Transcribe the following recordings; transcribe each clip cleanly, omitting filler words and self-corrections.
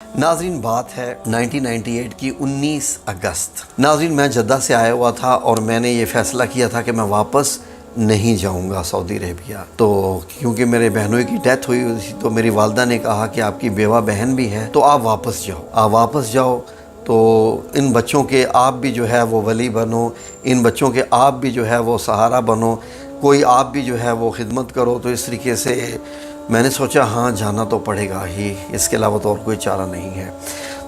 ناظرین بات ہے 1998 کی 19 اگست۔ ناظرین میں جدہ سے آیا ہوا تھا اور میں نے یہ فیصلہ کیا تھا کہ میں واپس نہیں جاؤں گا سعودی عربیہ، تو کیونکہ میرے بہنوئی کی ڈیتھ ہوئی تھی تو میری والدہ نے کہا کہ آپ کی بیوہ بہن بھی ہے تو آپ واپس جاؤ، واپس جاؤ تو ان بچوں کے آپ بھی جو ہے وہ ولی بنو، ان بچوں کے آپ بھی جو ہے وہ سہارا بنو، کوئی آپ بھی جو ہے وہ خدمت کرو۔ تو اس طریقے سے میں نے سوچا ہاں جانا تو پڑے گا ہی، اس کے علاوہ تو اور کوئی چارہ نہیں ہے۔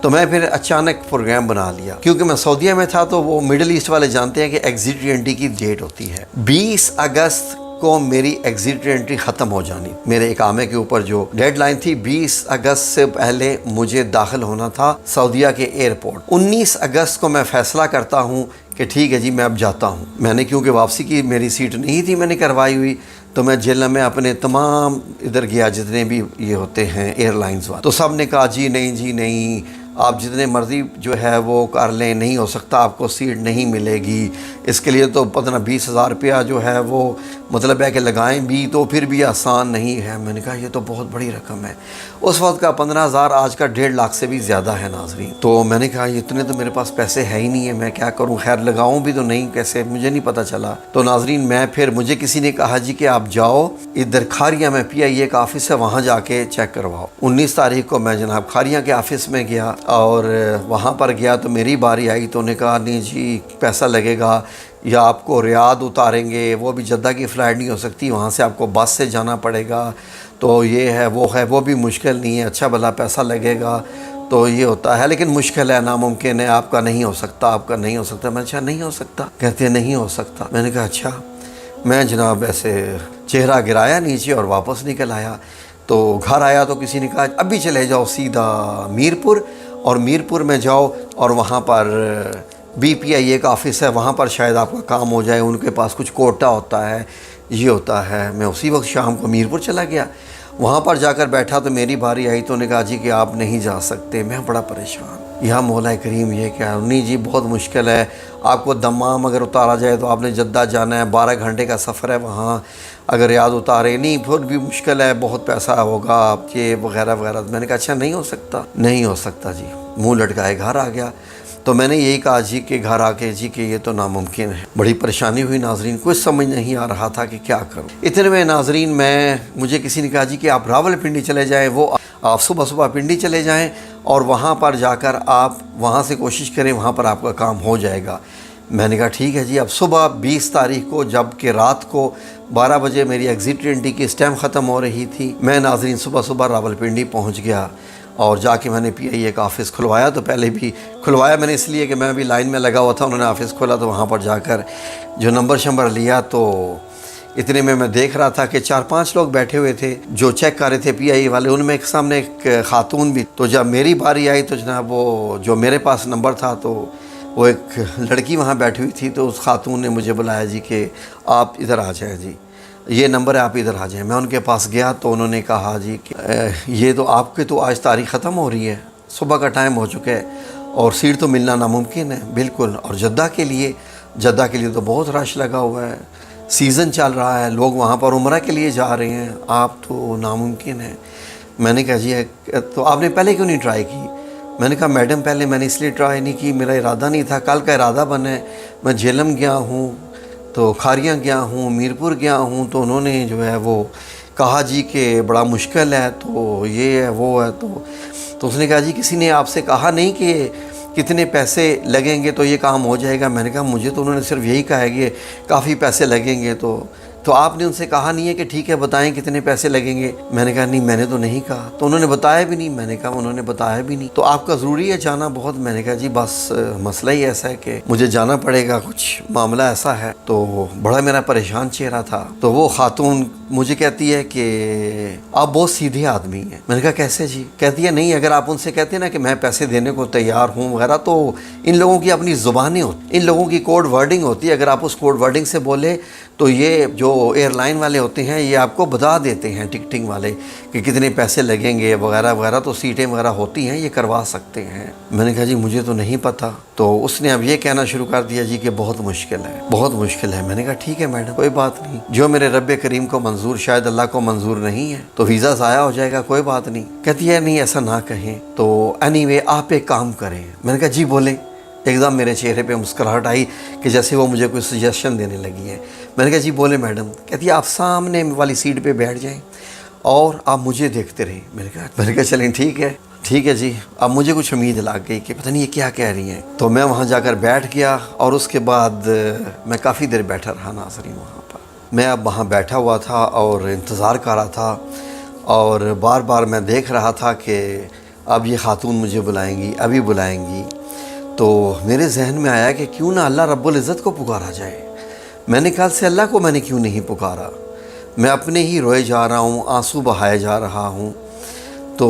تو میں پھر اچانک پروگرام بنا لیا، کیونکہ میں سعودیہ میں تھا تو وہ مڈل ایسٹ والے جانتے ہیں کہ ایگزٹ ری انٹری کی ڈیٹ ہوتی ہے 20 اگست کو میری ایگزٹ ری انٹری ختم ہو جانی، میرے اقامے کے اوپر جو ڈیڈ لائن تھی 20 اگست سے پہلے مجھے داخل ہونا تھا سعودیہ کے ایئرپورٹ۔ 19 اگست کو میں فیصلہ کرتا ہوں کہ ٹھیک ہے جی میں اب جاتا ہوں۔ میں نے کیونکہ واپسی کی میری سیٹ نہیں تھی میں نے کروائی ہوئی، تو میں جیلہ میں اپنے تمام ادھر گیا جتنے بھی یہ ہوتے ہیں ایئر لائنز والے، تو سب نے کہا جی نہیں آپ جتنے مرضی جو ہے وہ کر لیں، نہیں ہو سکتا، آپ کو سیٹ نہیں ملے گی، اس کے لیے تو 15-20 ہزار روپیہ جو ہے وہ مطلب ہے کہ لگائیں بھی تو پھر بھی آسان نہیں ہے۔ میں نے کہا یہ تو بہت بڑی رقم ہے، اس وقت کا 15,000 آج کا 1.5 لاکھ سے بھی زیادہ ہے ناظرین۔ تو میں نے کہا اتنے تو میرے پاس پیسے ہے ہی نہیں ہے، میں کیا کروں، خیر لگاؤں بھی تو نہیں، کیسے مجھے نہیں پتہ چلا۔ تو ناظرین میں پھر مجھے کسی نے کہا جی کہ آپ جاؤ ادھر کھاریاں میں PIA کا آفس ہے وہاں جا کے چیک کرواؤ۔ 19 تاریخ کو میں جناب کھاریاں کے آفس میں گیا اور وہاں پر گیا تو میری باری آئی تو انہوں نے کہا نہیں جی پیسہ لگے گا، یا آپ کو ریاض اتاریں گے، وہ بھی جدہ کی فلائٹ نہیں ہو سکتی، وہاں سے آپ کو بس سے جانا پڑے گا، تو یہ ہے وہ بھی مشکل نہیں ہے، اچھا بھلا پیسہ لگے گا، تو یہ ہوتا ہے لیکن مشکل ہے، ناممکن ہے، آپ کا نہیں ہو سکتا، آپ کا نہیں ہو سکتا۔ میں اچھا نہیں ہو سکتا، کہتے ہیں نہیں ہو سکتا۔ میں نے کہا اچھا۔ میں جناب ایسے چہرہ گرایا نیچے اور واپس نکل آیا۔ تو گھر آیا تو کسی نے کہا ابھی چلے جاؤ سیدھا میرپور، اور میرپور میں جاؤ اور وہاں پر BPIA کا آفس ہے، وہاں پر شاید آپ کا کام ہو جائے، ان کے پاس کچھ کوٹا ہوتا ہے، یہ ہوتا ہے۔ میں اسی وقت شام کو میرپور چلا گیا، وہاں پر جا کر بیٹھا تو میری باری آئی تو انہوں نے کہا جی کہ آپ نہیں جا سکتے۔ میں بڑا پریشان، یا مولا کریم یہ کیا، نہیں جی بہت مشکل ہے، آپ کو دمام اگر اتارا جائے تو آپ نے جدہ جانا ہے، 12 گھنٹے کا سفر ہے وہاں، اگر ریاض اتارے نہیں پھر بھی مشکل ہے، بہت پیسہ ہوگا آپ کے وغیرہ وغیرہ۔ میں نے کہا اچھا نہیں ہو سکتا، نہیں ہو سکتا جی، منہ لٹکائے گھر آ گیا۔ تو میں نے یہی کہا جی کہ گھر آ کے جی کہ یہ تو ناممکن ہے۔ بڑی پریشانی ہوئی ناظرین، کچھ سمجھ نہیں آ رہا تھا کہ کیا کروں۔ اتنے میں ناظرین مجھے کسی نے کہا جی کہ آپ راول پنڈی چلے جائیں، وہ آپ صبح پنڈی چلے جائیں اور وہاں پر جا کر آپ وہاں سے کوشش کریں، وہاں پر آپ کا کام ہو جائے گا۔ میں نے کہا ٹھیک ہے جی۔ اب صبح 20 تاریخ کو جب کہ رات کو 12 بجے میری ایگزٹ ری انٹری کی اسٹیمپ ختم ہو رہی تھی، میں ناظرین صبح راول پنڈی پہنچ گیا اور جا کے میں نے PIA کا آفس کھلوایا۔ تو پہلے بھی کھلوایا میں نے اس لیے کہ میں بھی لائن میں لگا ہوا تھا، انہوں نے آفس کھولا تو وہاں پر جا کر جو نمبر لیا تو اتنے میں دیکھ رہا تھا کہ 4-5 لوگ بیٹھے ہوئے تھے جو چیک کر رہے تھے PIA والے، ان میں ایک سامنے ایک خاتون بھی۔ تو جب میری باری آئی تو جناب وہ جو میرے پاس نمبر تھا تو وہ ایک لڑکی وہاں بیٹھی ہوئی تھی، تو اس خاتون نے مجھے بلایا جی کہ آپ ادھر آ جائیں جی، یہ نمبر ہے آپ ادھر آ جائیں۔ میں ان کے پاس گیا تو انہوں نے کہا جی کہ یہ تو آپ کے تو آج تاریخ ختم ہو رہی ہے، صبح کا ٹائم ہو چکا ہے اور سیٹ تو ملنا ناممکن ہے بالکل، اور جدہ کے لیے تو بہت رش لگا ہوا ہے، سیزن چل رہا ہے، لوگ وہاں پر عمرہ کے لیے جا رہے ہیں، آپ تو ناممکن ہے۔ میں نے کہا جی تو آپ نے پہلے کیوں نہیں ٹرائی کی؟ میں نے کہا میڈم پہلے میں نے اس لیے ٹرائی نہیں کی، میرا ارادہ نہیں تھا، کل کا ارادہ بنا ہے، میں جہلم گیا ہوں، تو کھاریاں گیا ہوں، میرپور گیا ہوں، تو انہوں نے جو ہے وہ کہا جی کہ بڑا مشکل ہے، تو یہ ہے وہ ہے، تو اس نے کہا جی کسی نے آپ سے کہا نہیں کہ کتنے پیسے لگیں گے تو یہ کام ہو جائے گا؟ میں نے کہا مجھے تو انہوں نے صرف یہی کہا ہے کہ کافی پیسے لگیں گے، تو آپ نے ان سے کہا نہیں ہے کہ ٹھیک ہے بتائیں کتنے پیسے لگیں گے؟ میں نے کہا نہیں میں نے تو نہیں کہا، تو انہوں نے بتایا بھی نہیں۔ میں نے کہا انہوں نے بتایا بھی نہیں، تو آپ کا ضروری ہے جانا بہت؟ میں نے کہا جی بس مسئلہ ہی ایسا ہے کہ مجھے جانا پڑے گا، کچھ معاملہ ایسا ہے۔ تو بڑا میرا پریشان چہرہ تھا۔ تو وہ خاتون مجھے کہتی ہے کہ آپ بہت سیدھے آدمی ہیں۔ میں نے کہا کیسے جی؟ کہتی ہے نہیں اگر آپ ان سے کہتے ہیں نا کہ میں پیسے دینے کو تیار ہوں وغیرہ، تو ان لوگوں کی اپنی زبانیں ہوتی، ان لوگوں کی کوڈ ورڈنگ ہوتی ہے، اگر آپ اس کوڈ ورڈنگ سے بولے تو یہ جو ایئر لائن والے ہوتے ہیں یہ آپ کو بتا دیتے ہیں، ٹکٹنگ والے، کہ کتنے پیسے لگیں گے وغیرہ وغیرہ، تو سیٹیں وغیرہ ہوتی ہیں، یہ کروا سکتے ہیں۔ میں نے کہا جی مجھے تو نہیں پتہ۔ تو اس نے اب یہ کہنا شروع کر دیا جی کہ بہت مشکل ہے، بہت مشکل ہے۔ میں نے کہا ٹھیک ہے میڈم کوئی بات نہیں، جو میرے رب کریم کو منظور منظور شاید اللہ کو منظور نہیں ہے تو ویزا ضائع ہو جائے گا، کوئی بات نہیں۔ کہتی ہے نہیں ایسا نہ کہیں، تو اینی وے آپ ایک کام کریں۔ میں نے کہا جی بولیں۔ ایک دم میرے چہرے پہ مسکراہٹ آئی کہ جیسے وہ مجھے کوئی سجیشن دینے لگی ہے۔ میں نے کہا جی بولیں میڈم۔ کہتی ہے آپ سامنے والی سیٹ پہ بیٹھ جائیں اور آپ مجھے دیکھتے رہیں۔ میں نے کہا چلیں ٹھیک ہے جی۔ اب مجھے کچھ امید لگ گئی کہ پتہ نہیں یہ کیا کہہ رہی ہیں، تو میں وہاں جا کر بیٹھ گیا اور اس کے بعد میں کافی دیر بیٹھا رہا ناظرین وہاں پر۔ میں اب وہاں بیٹھا ہوا تھا اور انتظار کر رہا تھا، اور بار بار میں دیکھ رہا تھا کہ اب یہ خاتون مجھے بلائیں گی، ابھی بلائیں گی۔ تو میرے ذہن میں آیا کہ کیوں نہ اللہ رب العزت کو پکارا جائے۔ میں نے کل سے اللہ کو میں نے کیوں نہیں پکارا، میں اپنے ہی روئے جا رہا ہوں، آنسو بہائے جا رہا ہوں، تو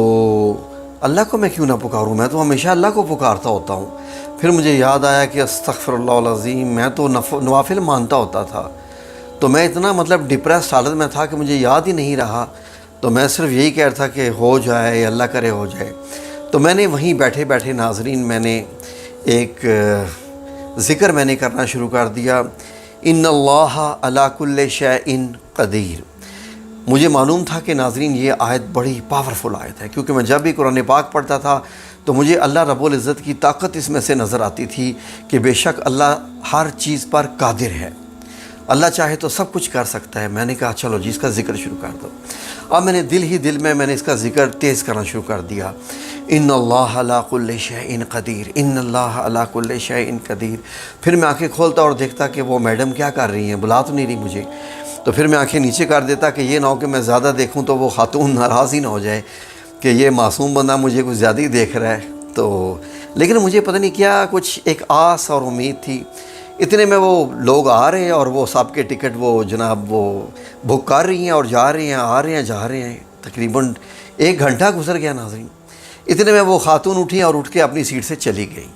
اللہ کو میں کیوں نہ پکاروں، میں تو ہمیشہ اللہ کو پکارتا ہوتا ہوں۔ پھر مجھے یاد آیا کہ استغفر اللہ العظیم، میں تو نوافل مانتا ہوتا تھا، تو میں اتنا ڈپریسڈ حالت میں تھا کہ مجھے یاد ہی نہیں رہا، تو میں صرف یہی کہہ رہا تھا کہ ہو جائے، اللہ کرے ہو جائے۔ تو میں نے وہیں بیٹھے بیٹھے ناظرین میں نے ایک ذکر میں نے کرنا شروع کر دیا، ان اللہ علی کل شیء قدیر۔ مجھے معلوم تھا کہ ناظرین یہ آیت بڑی پاورفل آیت ہے، کیونکہ میں جب بھی قرآن پاک پڑھتا تھا تو مجھے اللہ رب العزت کی طاقت اس میں سے نظر آتی تھی کہ بے شک اللہ ہر چیز پر قادر ہے، اللہ چاہے تو سب کچھ کر سکتا ہے۔ میں نے کہا چلو جی اس کا ذکر شروع کر دو۔ اب میں نے دل میں اس کا ذکر تیز کرنا شروع کر دیا، ان اللہ علی کل شیء قدیر، ان اللہ علی کل شیء قدیر۔ پھر میں آنکھیں کھولتا اور دیکھتا کہ وہ میڈم کیا کر رہی ہیں، بلا تو نہیں رہی مجھے، تو پھر میں آنکھیں نیچے کر دیتا کہ یہ نہ ہو کہ میں زیادہ دیکھوں تو وہ خاتون ناراض ہی نہ ہو جائے کہ یہ معصوم بندہ مجھے کچھ زیادہ ہی دیکھ رہا ہے۔ تو لیکن مجھے پتہ نہیں کیا کچھ ایک آس اور امید تھی۔ اتنے میں وہ لوگ آ رہے ہیں اور وہ سب کے ٹکٹ وہ جناب وہ بک کر رہی ہیں اور جا رہے ہیں، آ رہے ہیں جا رہے ہیں۔ تقریباً 1 گھنٹہ گزر گیا ناظرین۔ اتنے میں وہ خاتون اٹھی اور اٹھ کے اپنی سیٹ سے چلی گئی۔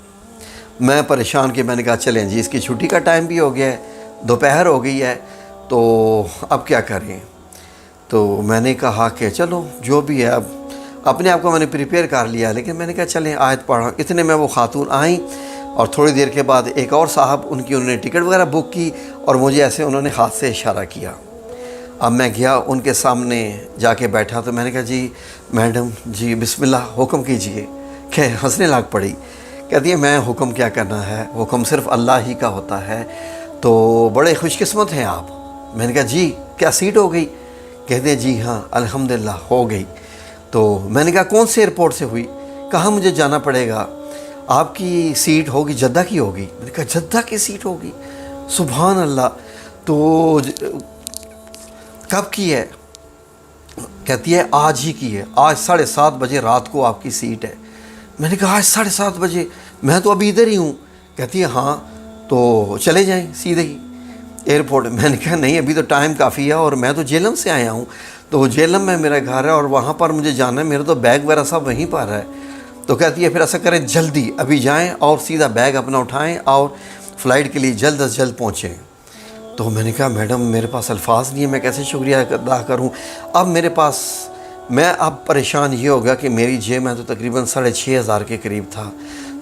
میں پریشان کہ میں نے کہا چلیں جی اس کی چھٹی کا ٹائم بھی ہو گیا ہے، دوپہر ہو گئی ہے، تو اب کیا کریں۔ تو میں نے کہا کہ چلو جو بھی ہے، اب اپنے آپ کو میں نے پریپیئر کر لیا، لیکن میں نے کہا چلیں آیت پڑھا۔ اتنے میں وہ خاتون آئیں اور تھوڑی دیر کے بعد ایک اور صاحب انہوں نے ٹکٹ وغیرہ بک کی اور مجھے ایسے انہوں نے ہاتھ سے اشارہ کیا۔ اب میں گیا ان کے سامنے جا کے بیٹھا، تو میں نے کہا جی میڈم جی بسم اللہ حکم کیجئے، کہ ہنسنے لگ پڑی، کہتی ہے میں حکم کیا کرنا ہے، حکم صرف اللہ ہی کا ہوتا ہے، تو بڑے خوش قسمت ہیں آپ۔ میں نے کہا جی کیا سیٹ ہو گئی؟ کہتے ہیں جی ہاں الحمدللہ ہو گئی۔ تو میں نے کہا کون سے ایئرپورٹ سے ہوئی؟ کہاں مجھے جانا پڑے گا؟ آپ کی سیٹ ہوگی جدہ کی ہوگی۔ میں نے کہا جدہ کی سیٹ ہوگی، سبحان اللہ، تو کب کی ہے؟ کہتی ہے آج ہی کی ہے، آج 7:30 بجے رات کو آپ کی سیٹ ہے۔ میں نے کہا آج 7:30 بجے، میں تو ابھی ادھر ہی ہوں۔ کہتی ہے ہاں تو چلے جائیں سیدھے ہی ایئرپورٹ۔ میں نے کہا نہیں ابھی تو ٹائم کافی ہے، اور میں تو جہلم سے آیا ہوں، تو جہلم میں میرا گھر ہے اور وہاں پر مجھے جانا ہے، میرا تو بیگ وغیرہ سب وہیں پر ہے۔ تو کہتی ہے پھر ایسا کریں جلدی ابھی جائیں اور سیدھا بیگ اپنا اٹھائیں اور فلائٹ کے لیے جلد از جلد پہنچیں۔ تو میں نے کہا میڈم میرے پاس الفاظ نہیں ہے، میں کیسے شکریہ ادا کروں۔ اب میرے پاس میں اب پریشان یہ ہو گیا کہ میری جیب میں تو تقریباً 6,500 کے قریب تھا۔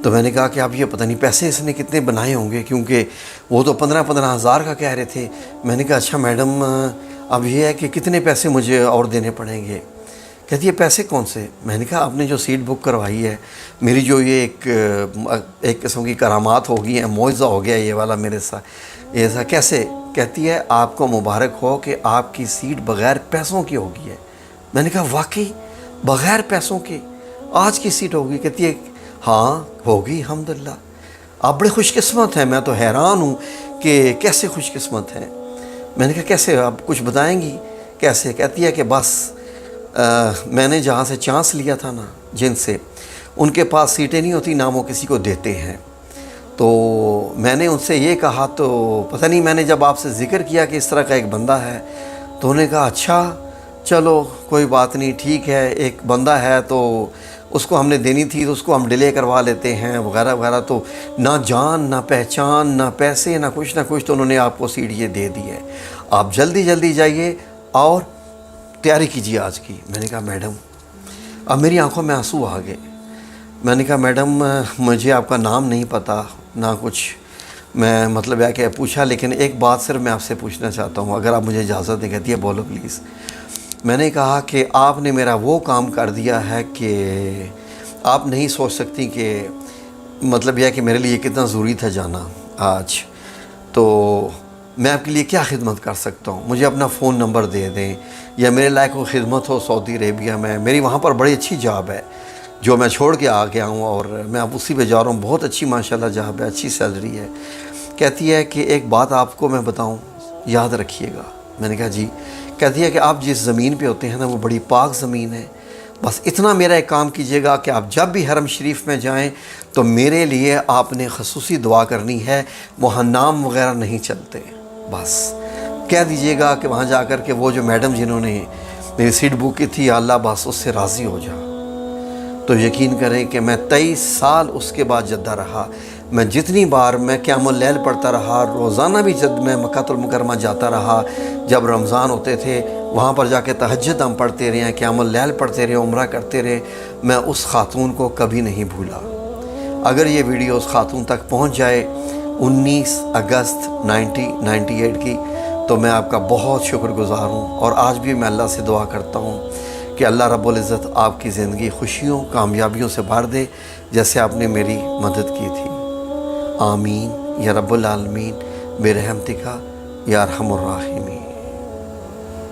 تو میں نے کہا کہ اب یہ پتہ نہیں پیسے اس نے کتنے بنائے ہوں گے، کیونکہ وہ تو 15,000 کا کہہ رہے تھے۔ میں نے کہا اچھا میڈم اب یہ ہے کہ کتنے پیسے مجھے اور دینے پڑیں گے؟ کہتی ہے پیسے کون سے؟ میں نے کہا آپ نے جو سیٹ بک کروائی ہے، میری جو یہ ایک قسم کی کرامات ہو گئی ہیں، معجزہ ہو گیا یہ والا میرے ساتھ، ایسا کیسے؟ کہتی ہے آپ کو مبارک ہو کہ آپ کی سیٹ بغیر پیسوں کی ہوگی ہے۔ میں نے کہا واقعی بغیر پیسوں کے آج کی سیٹ ہوگی؟ کہتی ہے ہاں ہوگی الحمدللہ۔ آپ بڑے خوش قسمت ہیں، میں تو حیران ہوں کہ کیسے خوش قسمت ہیں۔ میں نے کہا کیسے، آپ کچھ بتائیں گی کیسے؟ کہتی ہے کہ بس میں نے جہاں سے چانس لیا تھا نا، جن سے ان کے پاس سیٹیں نہیں ہوتی، نہ وہ کسی کو دیتے ہیں، تو میں نے ان سے یہ کہا، تو پتہ نہیں میں نے جب آپ سے ذکر کیا کہ اس طرح کا ایک بندہ ہے، تو انہوں نے کہا اچھا چلو کوئی بات نہیں ٹھیک ہے، ایک بندہ ہے تو اس کو ہم نے دینی تھی تو اس کو ہم ڈیلے کروا لیتے ہیں وغیرہ وغیرہ، تو نہ جان نہ پہچان نہ پیسے نہ کچھ تو انہوں نے آپ کو سیٹ یہ دے دی ہے، آپ جلدی جلدی جائیے اور تیاری کیجیے آج کی۔ میں نے کہا میڈم، اب میری آنکھوں میں آنسو آ گئے۔ میں نے کہا میڈم مجھے آپ کا نام نہیں پتہ نہ کچھ، میں مطلب ہے کہ پوچھا، لیکن ایک بات صرف میں آپ سے پوچھنا چاہتا ہوں، اگر آپ مجھے اجازت دیں۔ کہتی ہے بولو پلیز۔ میں نے کہا کہ آپ نے میرا وہ کام کر دیا ہے کہ آپ نہیں سوچ سکتی کہ مطلب یہ ہے کہ میرے لیے کتنا ضروری تھا جانا آج، تو میں آپ کے لیے کیا خدمت کر سکتا ہوں؟ مجھے اپنا فون نمبر دے دیں، یا میرے لائق کوئی خدمت ہو سعودی عربیہ میں، میری وہاں پر بڑی اچھی جاب ہے جو میں چھوڑ کے آ گیا ہوں، اور میں اب اسی پہ جا رہا ہوں، بہت اچھی ماشاءاللہ جاب ہے، اچھی سیلری ہے۔ کہتی ہے کہ ایک بات آپ کو میں بتاؤں، یاد رکھیے گا۔ میں نے کہا جی۔ کہتی ہے کہ آپ جس زمین پہ ہوتے ہیں نا وہ بڑی پاک زمین ہے، بس اتنا میرا ایک کام کیجیے گا کہ آپ جب بھی حرم شریف میں جائیں تو میرے لیے آپ نے خصوصی دعا کرنی ہے، وہاں نام وغیرہ نہیں چلتے، بس کہہ دیجیے گا کہ وہاں جا کر کہ وہ جو میڈم جنہوں نے میری سیٹ بک کی تھی، یا اللہ بس اس سے راضی ہو جا۔ تو یقین کریں کہ میں 23 سال اس کے بعد جدہ رہا، میں جتنی بار میں قیام اللیل پڑھتا رہا، روزانہ بھی جب میں مکہ المکرمہ جاتا رہا، جب رمضان ہوتے تھے وہاں پر جا کے تہجد ہم پڑھتے رہے ہیں، قیام اللیل پڑھتے رہے، عمرہ کرتے رہے، میں اس خاتون کو کبھی نہیں بھولا۔ اگر یہ ویڈیو اس خاتون تک پہنچ جائے 19 اگست 1998 کی، تو میں آپ کا بہت شکر گزار ہوں، اور آج بھی میں اللہ سے دعا کرتا ہوں کہ اللہ رب العزت آپ کی زندگی خوشیوں کامیابیوں سے بھر دے، جیسے آپ نے میری مدد کی تھی۔ آمین یا رب العالمین برحمتک یا ارحم الراحمین۔